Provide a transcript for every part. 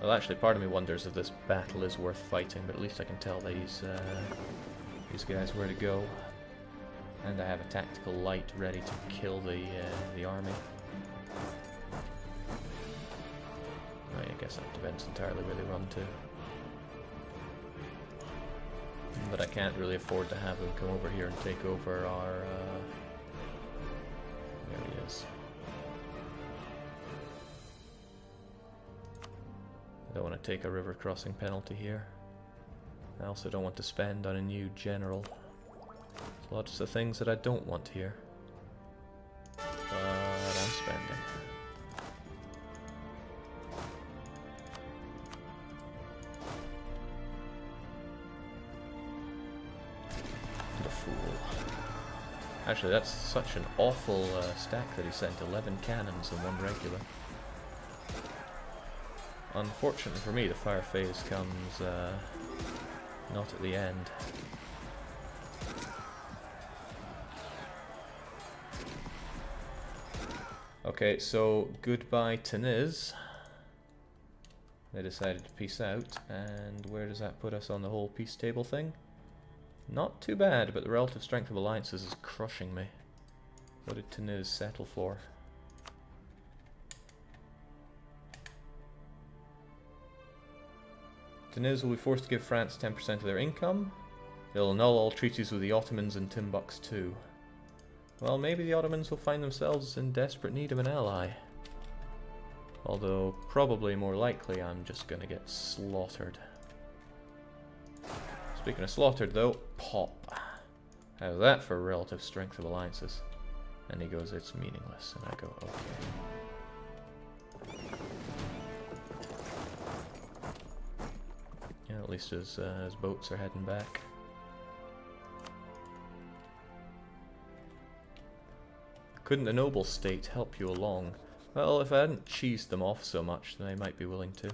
Well, actually, part of me wonders if this battle is worth fighting, but at least I can tell these guys where to go. And I have a tactical light ready to kill the army. Right, I guess that depends entirely where they run to. But I can't really afford to have them come over here and take over our... there he is. I don't want to take a river crossing penalty here. I also don't want to spend on a new general. There's lots of things that I don't want here. But I'm spending. The fool. Actually, that's such an awful stack that he sent. 11 cannons and 1 regular. Unfortunately for me, the fire phase comes not at the end. Okay, so goodbye Teniz. They decided to peace out, and where does that put us on the whole peace table thing? Not too bad, but the relative strength of alliances is crushing me. What did Teniz settle for? Teniz will be forced to give France 10% of their income. They'll annul all treaties with the Ottomans and Timbuck too. Well, maybe the Ottomans will find themselves in desperate need of an ally. Although, probably more likely, I'm just gonna get slaughtered. Speaking of slaughtered though, pop. How's that for relative strength of alliances? And he goes, it's meaningless. And I go, okay. Yeah, at least his boats are heading back. Couldn't a noble state help you along? Well, if I hadn't cheesed them off so much, then I might be willing to.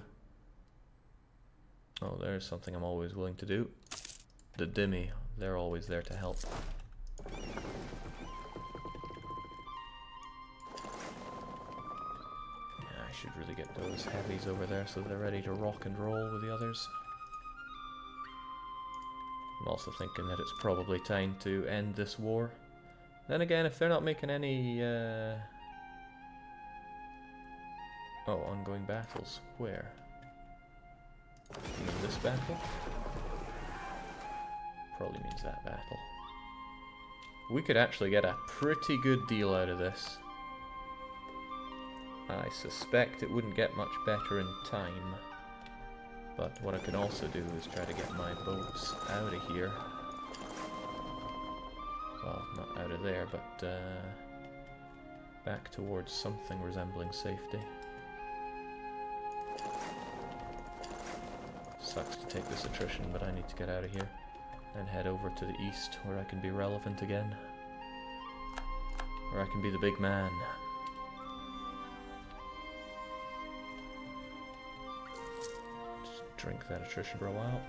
Oh, there's something I'm always willing to do. The Dhimmi, they're always there to help. Yeah, I should really get those heavies over there so they're ready to rock and roll with the others. I'm also thinking that it's probably time to end this war. Then again, if they're not making any... Oh, ongoing battles. Where? You mean this battle? Probably means that battle. We could actually get a pretty good deal out of this. I suspect it wouldn't get much better in time. But what I can also do is try to get my boats out of here. Well, not out of there, but back towards something resembling safety. Sucks to take this attrition, but I need to get out of here and head over to the east where I can be relevant again. Where I can be the big man. Just drink that attrition for a while.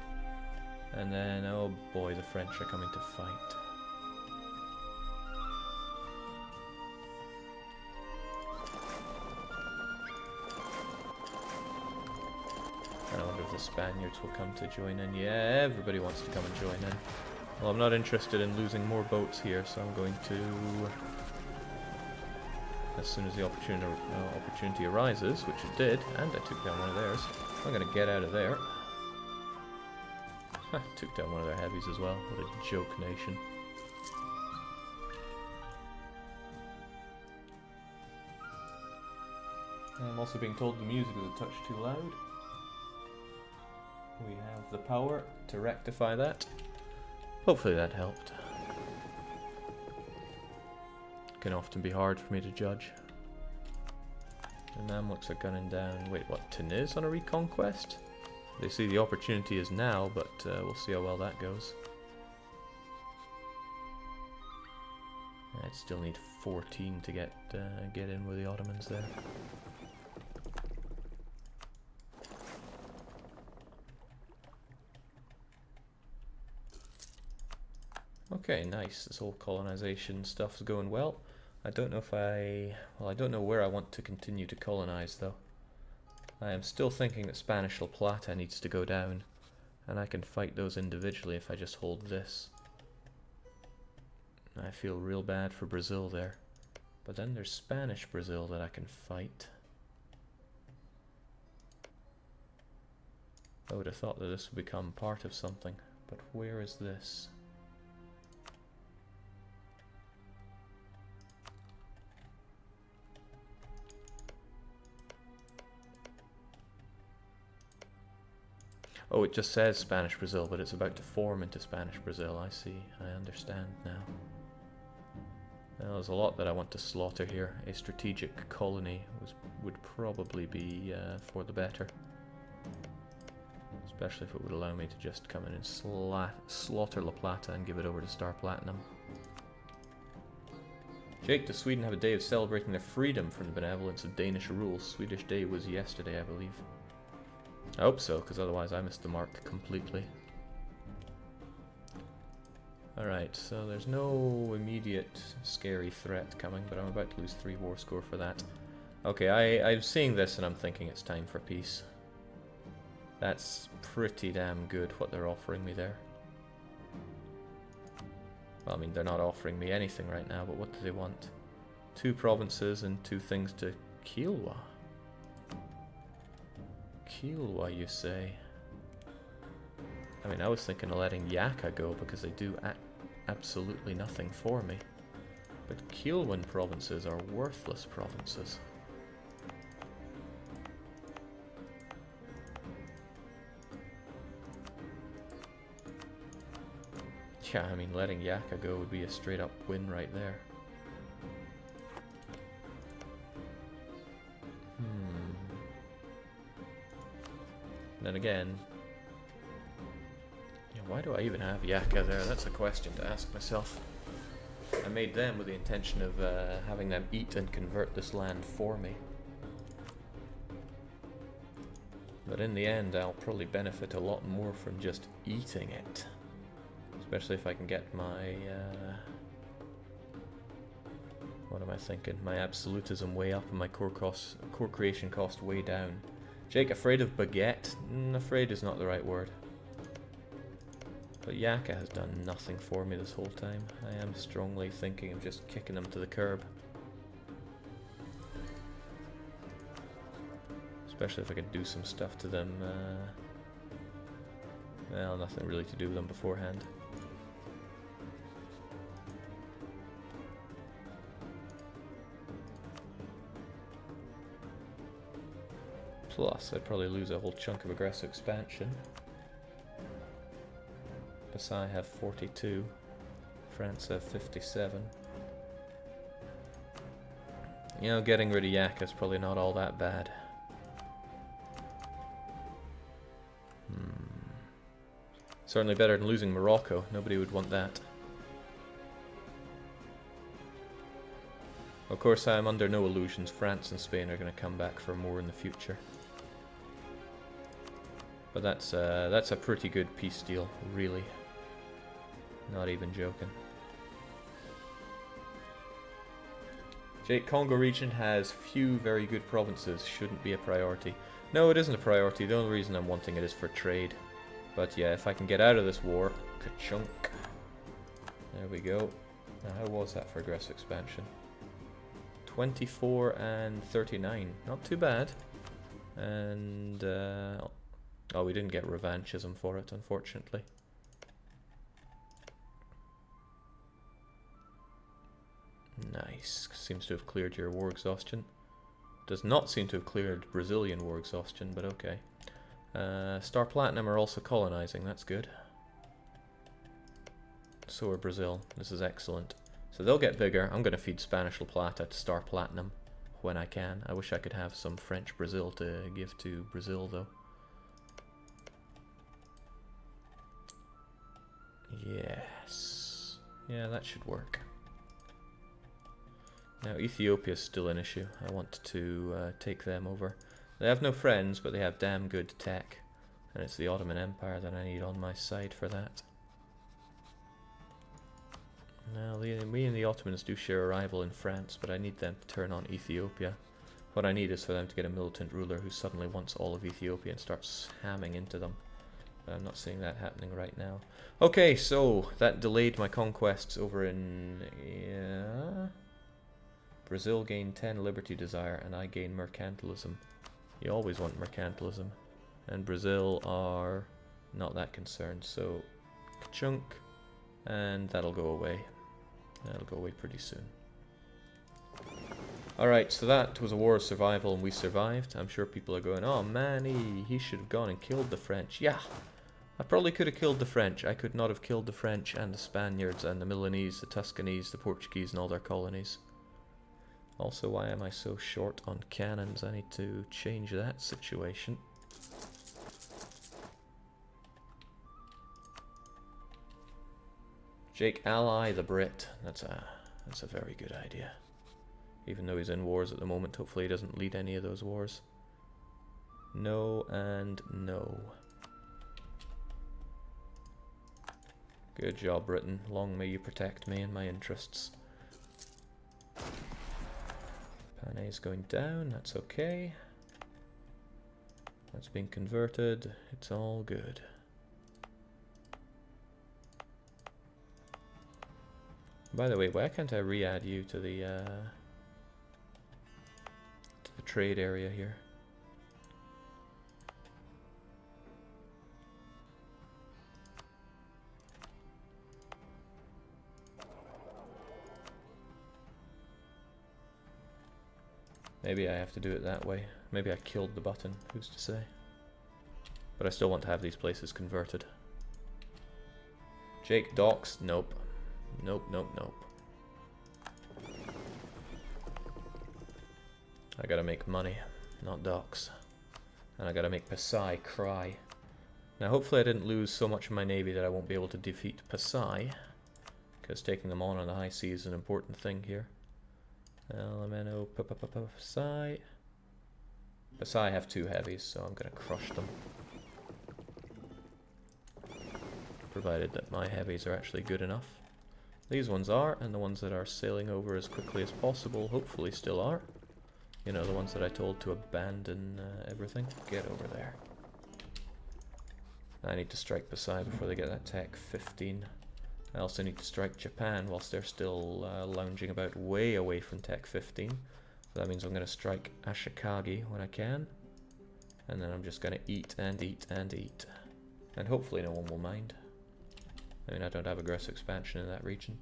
And then, oh boy, the French are coming to fight. I wonder if the Spaniards will come to join in. Yeah, everybody wants to come and join in. Well, I'm not interested in losing more boats here, so I'm going to... As soon as the opportunity arises, which it did, and I took down one of theirs, I'm going to get out of there. Took down one of their heavies as well. What a joke nation. I'm also being told the music is a touch too loud. We have the power to rectify that. Hopefully that helped. It can often be hard for me to judge. And Nam looks like gunning down... Wait, what? Teniz on a reconquest? They see the opportunity is now, but we'll see how well that goes. I'd still need 14 to get in with the Ottomans there. Okay, nice. This whole colonization stuff's going well. I don't know if I... Well, I don't know where I want to continue to colonize, though. I am still thinking that Spanish La Plata needs to go down, and I can fight those individually if I just hold this. I feel real bad for Brazil there. But then there's Spanish Brazil that I can fight. I would have thought that this would become part of something, but where is this? Oh, it just says Spanish Brazil, but it's about to form into Spanish Brazil. I see. I understand now. Well, there's a lot that I want to slaughter here. A strategic colony would probably be for the better. Especially if it would allow me to just come in and slaughter La Plata and give it over to Star Platinum. Jake, does Sweden have a day of celebrating their freedom from the benevolence of Danish rule? Swedish Day was yesterday, I believe. I hope so, because otherwise I missed the mark completely. Alright, so there's no immediate scary threat coming, but I'm about to lose 3 war score for that. Okay, I'm seeing this and I'm thinking it's time for peace. That's pretty damn good what they're offering me there. Well, I mean, they're not offering me anything right now, but what do they want? 2 provinces and 2 things to Kilwa. Kilwa, you say? I mean, I was thinking of letting Yaka go because they do absolutely nothing for me. But Kilwan provinces are worthless provinces. Yeah, I mean, letting Yaka go would be a straight up win right there. Then again, why do I even have Yaka there? That's a question to ask myself. I made them with the intention of having them eat and convert this land for me. But in the end, I'll probably benefit a lot more from just eating it. Especially if I can get my, what am I thinking? My absolutism way up and my core creation cost way down. Jake, afraid of baguette? Afraid is not the right word. But Yaka has done nothing for me this whole time. I am strongly thinking of just kicking them to the curb. Especially if I could do some stuff to them. Well, nothing really to do with them beforehand. Plus, I'd probably lose a whole chunk of aggressive expansion. Pasai have 42, France have 57. You know, getting rid of Yaka is probably not all that bad. Certainly better than losing Morocco. Nobody would want that. Of course, I am under no illusions. France and Spain are going to come back for more in the future. But that's a pretty good peace deal, really. Not even joking. Jake, Congo region has few very good provinces. Shouldn't be a priority. No, it isn't a priority. The only reason I'm wanting it is for trade. But yeah, if I can get out of this war, ka-chunk. There we go. Now, how was that for aggressive expansion? 24 and 39. Not too bad. And, oh, we didn't get revanchism for it, unfortunately. Nice. Seems to have cleared your war exhaustion. Does not seem to have cleared Brazilian war exhaustion, but okay. Star Platinum are also colonizing, that's good. So are Brazil. This is excellent. So they'll get bigger. I'm going to feed Spanish La Plata to Star Platinum when I can. I wish I could have some French Brazil to give to Brazil, though. Yes. Yeah, that should work. Now, Ethiopia is still an issue. I want to take them over. They have no friends, but they have damn good tech. And it's the Ottoman Empire that I need on my side for that. Now, we and the Ottomans do share a rival in France, but I need them to turn on Ethiopia. What I need is for them to get a militant ruler who suddenly wants all of Ethiopia and starts hamming into them. But I'm not seeing that happening right now. Okay, so that delayed my conquests over in... yeah. Brazil gained 10 liberty desire and I gain mercantilism. You always want mercantilism. And Brazil are not that concerned, so chunk, and that'll go away. That'll go away pretty soon. Alright, so that was a war of survival and we survived. I'm sure people are going, oh man, he should have gone and killed the French. Yeah, I probably could have killed the French. I could not have killed the French and the Spaniards and the Milanese, the Tuscanese, the Portuguese and all their colonies. Also, why am I so short on cannons? I need to change that situation. Jake, ally the Brit. That's a very good idea. Even though he's in wars at the moment, hopefully he doesn't lead any of those wars. No and no. Good job, Britain. Long may you protect me and my interests. Panay's going down, that's okay. That's being converted, it's all good. By the way, why can't I re-add you to the trade area here? Maybe I have to do it that way. Maybe I killed the button, who's to say? But I still want to have these places converted. Jake docks? Nope. Nope, nope, nope. I gotta make money, not docks. And I gotta make Pasai cry. Now hopefully I didn't lose so much of my navy that I won't be able to defeat Pasai, because taking them on the high sea is an important thing here. Elemento, Pasai. Pasai have 2 heavies, so I'm gonna crush them. Provided that my heavies are actually good enough. These ones are, and the ones that are sailing over as quickly as possible hopefully still are. You know, the ones that I told to abandon everything. Get over there. I need to strike Pasai before they get that tech 15. I also need to strike Japan whilst they're still lounging about way away from tech 15. So that means I'm going to strike Ashikagi when I can. And then I'm just going to eat and eat and eat. And hopefully no one will mind. I mean, I don't have aggressive expansion in that region.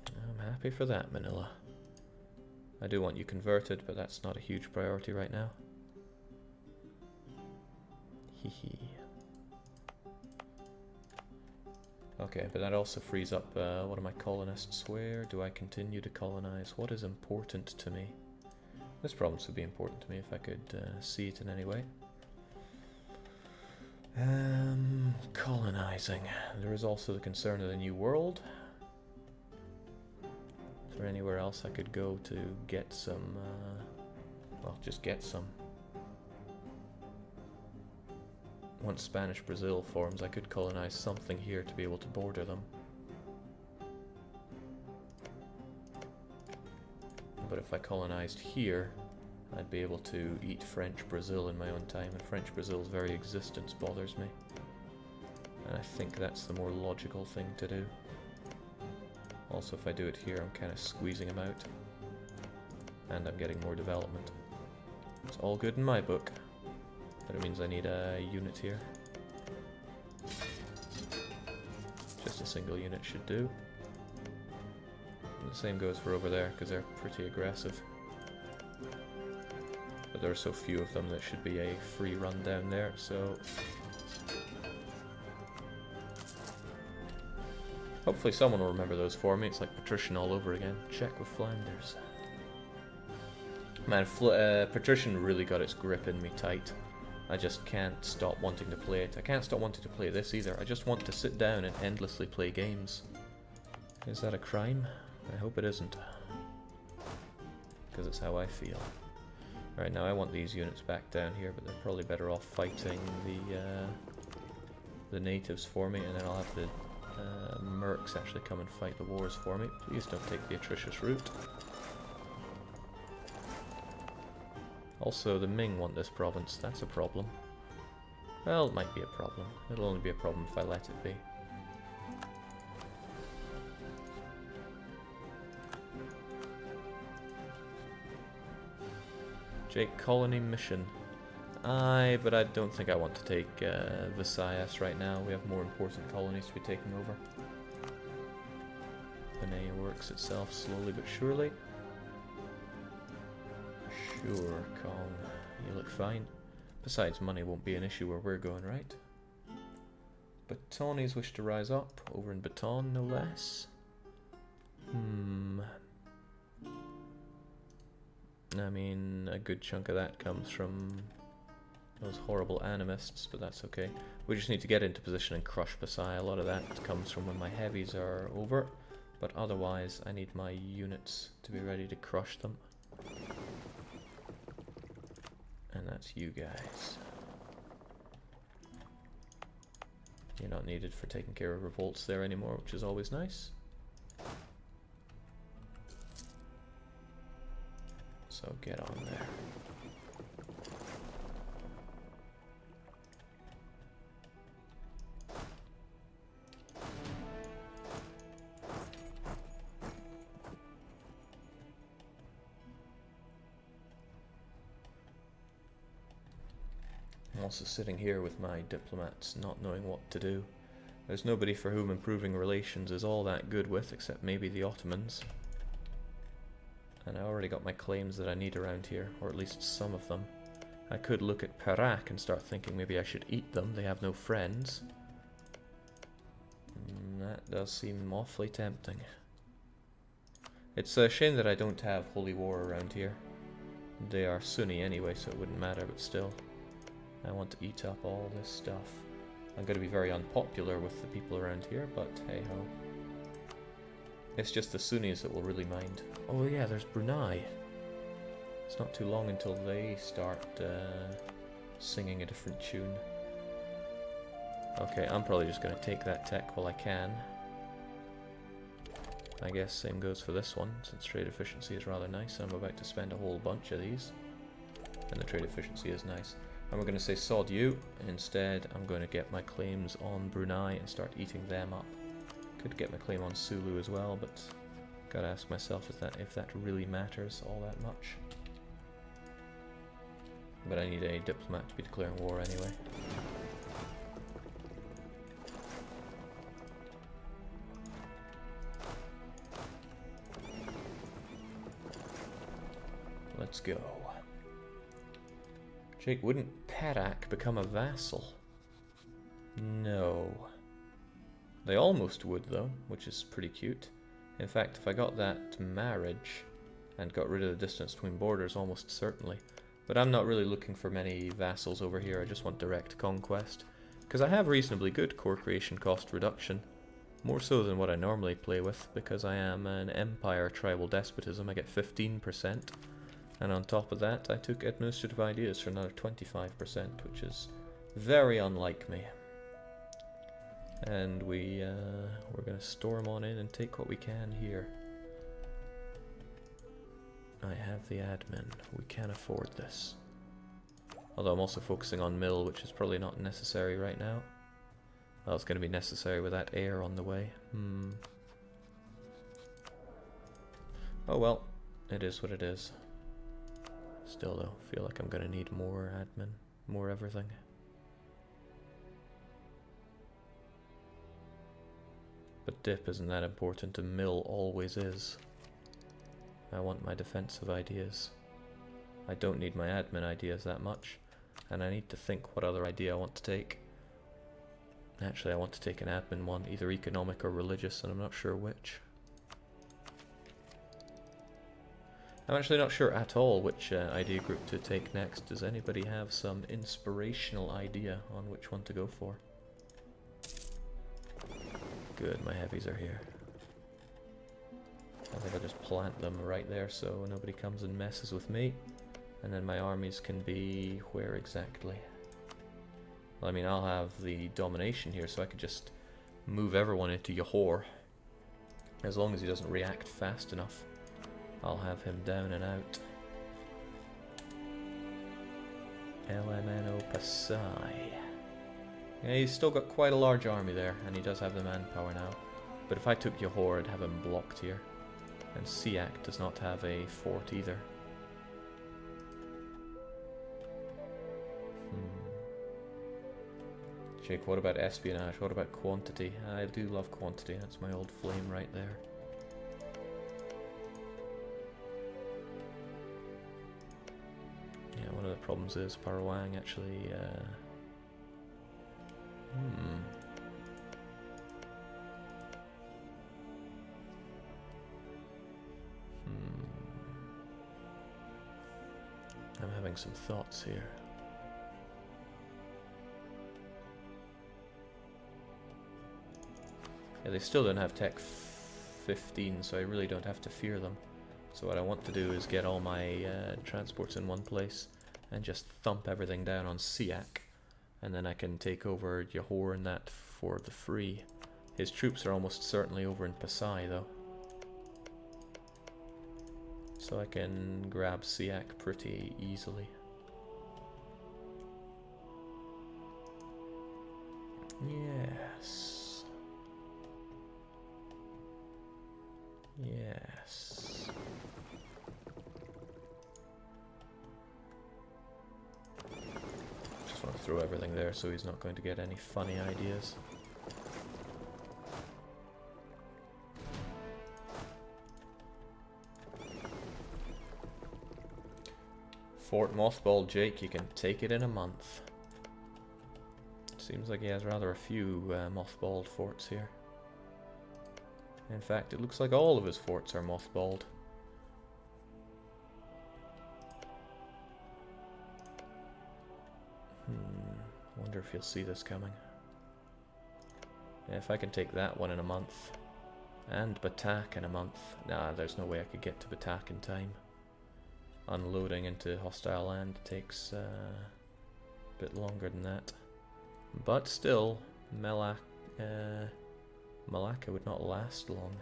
I'm happy for that, Manila. I do want you converted, but that's not a huge priority right now. Hehe. Okay, but that also frees up one of my colonists. Where do I continue to colonize? What is important to me? This province would be important to me if I could see it in any way. Colonizing. There is also the concern of the New World. Is there anywhere else I could go to get some, well, just get some. Once Spanish Brazil forms, I could colonize something here to be able to border them. But if I colonized here, I'd be able to eat French Brazil in my own time, and French Brazil's very existence bothers me. And I think that's the more logical thing to do. Also, if I do it here, I'm kind of squeezing them out. And I'm getting more development. It's all good in my book. But it means I need a unit here. Just a single unit should do. And the same goes for over there, because they're pretty aggressive. But there are so few of them that should be a free run down there, so... Hopefully someone will remember those for me. It's like Patrician all over again. Check with Flanders. Man, Patrician really got its grip in me tight. I just can't stop wanting to play it. I can't stop wanting to play this either. I just want to sit down and endlessly play games. Is that a crime? I hope it isn't. Because it's how I feel. Right, now I want these units back down here, but they're probably better off fighting the natives for me, and then I'll have to Mercs actually come and fight the wars for me. Please don't take the atrocious route. Also, the Ming want this province. That's a problem. Well, it might be a problem. It'll only be a problem if I let it be. Jake, colony mission. Aye, but I don't think I want to take Visayas right now. We have more important colonies to be taking over. Panea works itself slowly but surely. Sure, Kong. You look fine. Besides, money won't be an issue where we're going, right? Batanis wish to rise up, over in Baton, no less. I mean, a good chunk of that comes from those horrible animists, but that's okay. We just need to get into position and crush Pasai. A lot of that comes from when my heavies are over, but otherwise I need my units to be ready to crush them. And that's you guys. You're not needed for taking care of revolts there anymore, which is always nice. So get on there. I'm also sitting here with my diplomats not knowing what to do. There's nobody for whom improving relations is all that good with, except maybe the Ottomans. And I already got my claims that I need around here, or at least some of them. I could look at Perak and start thinking maybe I should eat them. They have no friends. That does seem awfully tempting. It's a shame that I don't have Holy War around here. They are Sunni anyway, so it wouldn't matter, but still. I want to eat up all this stuff. I'm going to be very unpopular with the people around here, but hey-ho. It's just the Sunnis that will really mind. Oh yeah, there's Brunei. It's not too long until they start singing a different tune. Okay, I'm probably just going to take that tech while I can. I guess same goes for this one, since trade efficiency is rather nice. I'm about to spend a whole bunch of these. And the trade efficiency is nice. And we're going to say sod you. Instead, I'm going to get my claims on Brunei and start eating them up. Could get my claim on Sulu as well, but gotta ask myself if that really matters all that much. But I need a diplomat to be declaring war anyway. Let's go. Jake, wouldn't Perak become a vassal? No. They almost would though, which is pretty cute. In fact, if I got that marriage and got rid of the distance between borders, almost certainly. But I'm not really looking for many vassals over here, I just want direct conquest. Because I have reasonably good core creation cost reduction. More so than what I normally play with, because I am an empire tribal despotism, I get 15%. And on top of that, I took administrative ideas for another 25%, which is very unlike me. And we're going to storm on in and take what we can here. I have the admin. We can afford this. Although I'm also focusing on mill, which is probably not necessary right now. Well, it's going to be necessary with that heir on the way. Oh well, it is what it is. Still though, feel like I'm going to need more admin, more everything. But dip isn't that important, and mill always is. I want my defensive ideas. I don't need my admin ideas that much, and I need to think what other idea I want to take. Actually, I want to take an admin one, either economic or religious, and I'm not sure which. I'm actually not sure at all which idea group to take next. Does anybody have some inspirational idea on which one to go for? Good, my heavies are here. I think I'll just plant them right there so nobody comes and messes with me. And then my armies can be where exactly? Well, I mean, I'll have the domination here, so I could just move everyone into Johor. As long as he doesn't react fast enough, I'll have him down and out. LMNO Pasai. Yeah, he's still got quite a large army there, and he does have the manpower now. But if I took Johor, I'd have him blocked here. And Siak does not have a fort either. Jake, what about espionage? What about quantity? I do love quantity, that's my old flame right there. Yeah, one of the problems is Parawang actually... I'm having some thoughts here. Yeah, they still don't have Tech 15, so I really don't have to fear them. So what I want to do is get all my transports in one place and just thump everything down on Siak. And then I can take over Johor and that for the free. His troops are almost certainly over in Pasai though. So I can grab Siak pretty easily. Yes. Yes. Just want to throw everything there so he's not going to get any funny ideas. Fort Mothball Jake, you can take it in a month. Seems like he has rather a few mothballed forts here. In fact, it looks like all of his forts are mothballed. Wonder if he'll see this coming. Yeah, if I can take that one in a month, and Batak in a month. Nah, there's no way I could get to Batak in time. Unloading into hostile land takes a bit longer than that. But still, Malacca would not last long.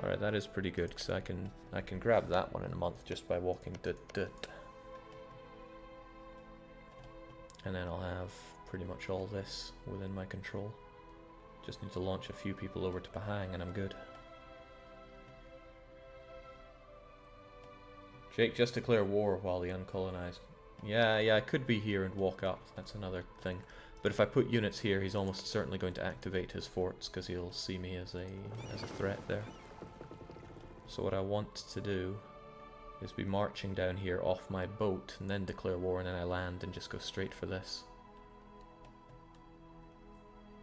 Alright, that is pretty good, because I can grab that one in a month just by walking dut. And then I'll have pretty much all this within my control. Just need to launch a few people over to Pahang and I'm good. Jake, just declare war while the uncolonized. Yeah, I could be here and walk up. That's another thing. But if I put units here, he's almost certainly going to activate his forts because he'll see me as a threat there. So what I want to do is be marching down here off my boat and then declare war, and then I land and just go straight for this.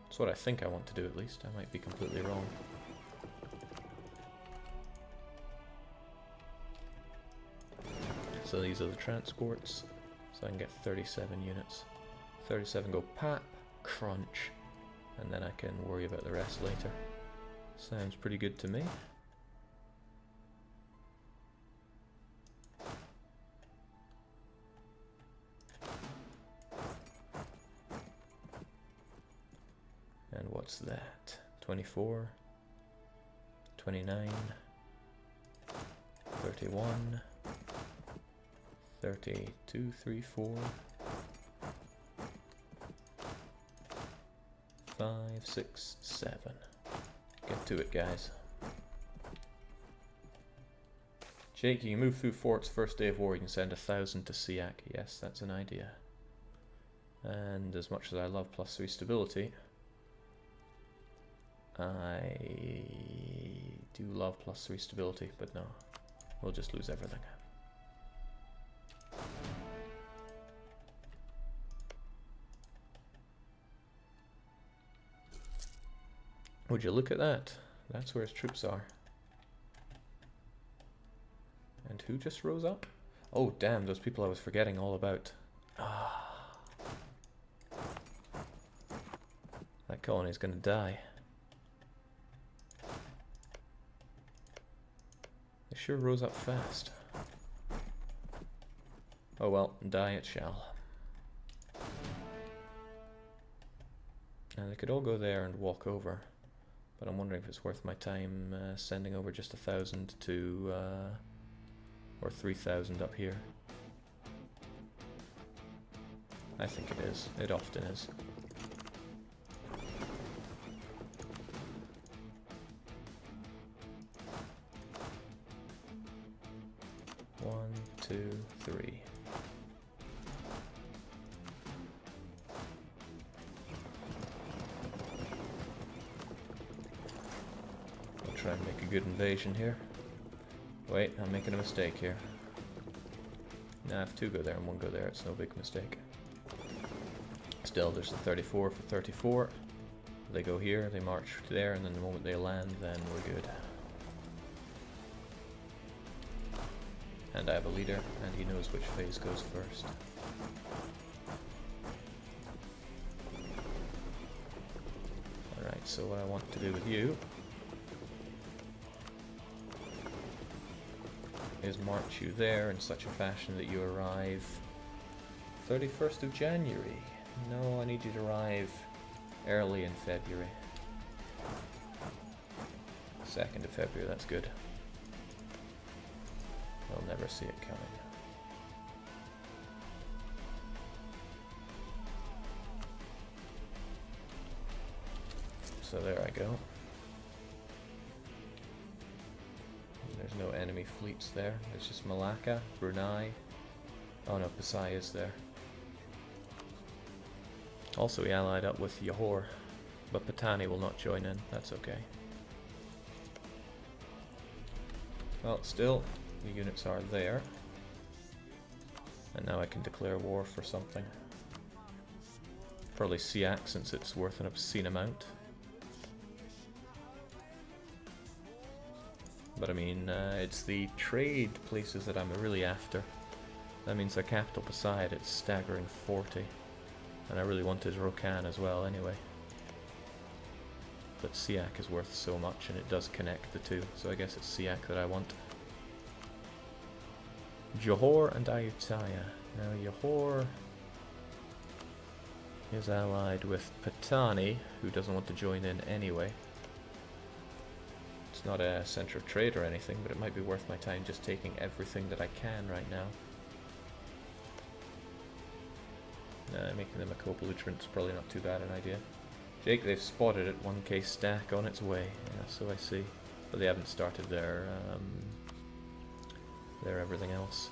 That's what I think I want to do, at least. I might be completely wrong. So these are the transports, so I can get 37 units. 37 go pap, crunch, and then I can worry about the rest later. Sounds pretty good to me. And what's that? 24, 29, 31, 32, 3, 4, 5, 6, 7. Get to it, guys. Jake, you can move through forts first day of war. You can send 1,000 to Siak. Yes, that's an idea. And as much as I love +3 stability, I do love +3 stability, but no, we'll just lose everything. Would you look at that? That's where his troops are. And who just rose up? Oh damn, those people I was forgetting all about. That colony's gonna die. They sure rose up fast. Oh well, die it shall. they could all go there and walk over, but I'm wondering if it's worth my time sending over just 1,000 to, or 3,000 up here. I think it is. It often is. One, two, three. I'll try and make a good invasion here. Wait, I'm making a mistake here. Nah, if two go there and one go there, it's no big mistake. Still, there's the 34 for 34. They go here, they march there, and then the moment they land, then we're good. And I have a leader, and he knows which phase goes first. Alright, so what I want to do with you is march you there in such a fashion that you arrive 31st of January. No, I need you to arrive early in February. 2nd of February, that's good. They'll never see it coming. So there I go. There's no enemy fleets there. There's just Malacca, Brunei. Oh no, Pasai is there. Also, he allied up with Johor, but Patani will not join in. That's okay. Well, still, the units are there. And now I can declare war for something. Probably Siak, since it's worth an obscene amount. But I mean, it's the trade places that I'm really after. That means their capital Pasai, it's staggering 40. And I really wanted Rokan as well anyway. But Siak is worth so much and it does connect the two, so I guess it's Siak that I want. Johor and Ayutthaya. Now Johor is allied with Patani, who doesn't want to join in anyway. It's not a center of trade or anything, but it might be worth my time just taking everything that I can right now. Making them a co-belligerent is probably not too bad an idea. Jake, they've spotted it, 1k stack on its way. Yeah, so I see. But they haven't started their everything else.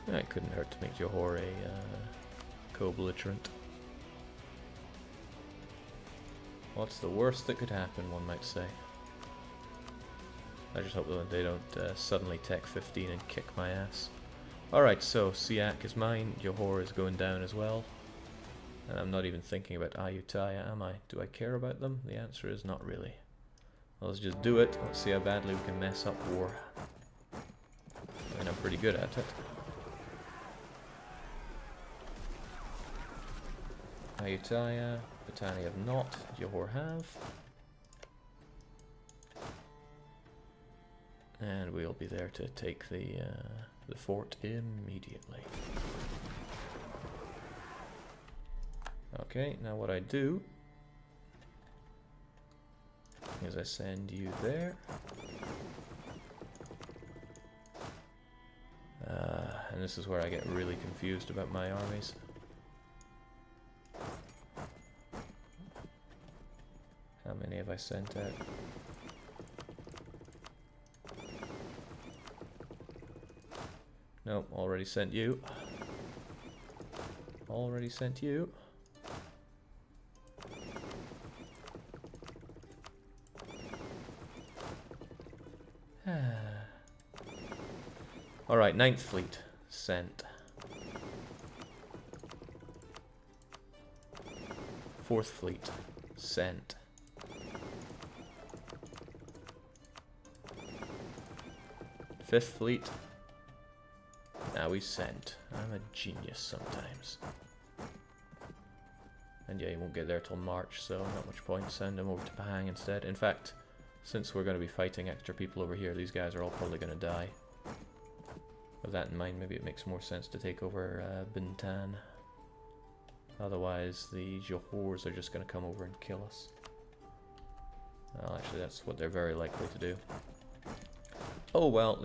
Yeah, it couldn't hurt to make Johor a co-belligerent. What's the worst that could happen, one might say. I just hope that they don't suddenly tech 15 and kick my ass. Alright, so Siak is mine, Johor is going down as well. And I'm not even thinking about Ayutthaya, am I? Do I care about them? The answer is not really. Well, let's just do it. Let's see how badly we can mess up war. I mean, I'm pretty good at it. Ayutthaya, Patani have not, Johor have. And we'll be there to take the fort immediately. Okay, now what I do is I send you there. And this is where I get really confused about my armies. How many have I sent out? Nope, already sent you. Already sent you. Alright, 9th Fleet. Sent. 4th Fleet. Sent. 5th Fleet. Now he's sent. I'm a genius sometimes. And yeah, he won't get there till March, so not much point. Send him over to Pahang instead. In fact, since we're going to be fighting extra people over here, these guys are all probably going to die. With that in mind, maybe it makes more sense to take over Bintan. Otherwise, the Johors are just going to come over and kill us. Well, actually, that's what they're very likely to do. Oh well.